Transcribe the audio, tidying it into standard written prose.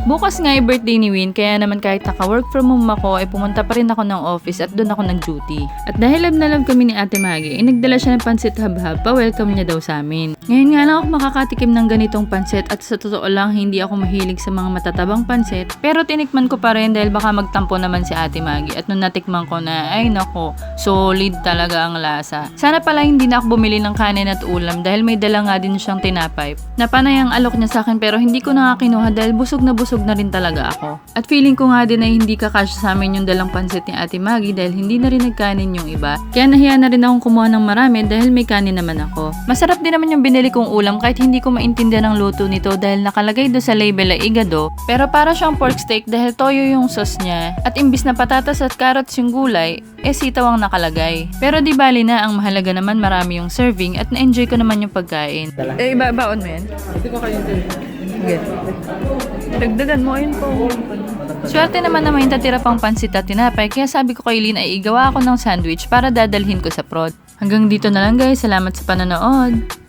Bukas nga ay birthday ni Win, kaya naman kahit naka-work from home ako ay pumunta pa rin ako ng office at doon ako nag-duty. At dahil love na love kami ni Ate Maggie, ay nagdala siya ng pansit habhab, pa-welcome niya daw sa amin. Ngayon nga lang ako makakatikim ng ganitong pansit at sa totoo lang hindi ako mahilig sa mga matatabang pansit, pero tinikman ko pa rin dahil baka magtampo naman si Ate Maggie at nung natikman ko na ay nako, solid talaga ang lasa. Sana pala hindi na ako bumili ng kanin at ulam dahil may dala nga din siyang tinapay. Napanay ang alok niya sa akin pero hindi ko na nga kinuha dahil busog na rin talaga ako. At feeling ko nga din ay hindi kakasya sa amin yung dalang pansit ni Ate Maggie dahil hindi na rin nagkanin yung iba. Kaya nahiya na rin akong kumuha ng marami dahil may kanin naman ako. Masarap din naman yung binili kong ulam kahit hindi ko maintindihan ang luto nito dahil nakalagay do sa label ay igado, pero para siyang pork steak dahil toyo yung sauce niya at imbis na patatas at carrots yung gulay, sitaw ang nakalagay. Pero di bali na, ang mahalaga naman marami yung serving at na-enjoy ko naman yung pagkain. Baon mo yan? Hindi ko kayo Sige. Dagdagan mo, ayun po. Swerte naman na may tatira pang pansit at tinapay, kaya sabi ko kay Lynn ay igawa ako ng sandwich para dadalhin ko sa prod. Hanggang dito na lang guys, salamat sa panonood.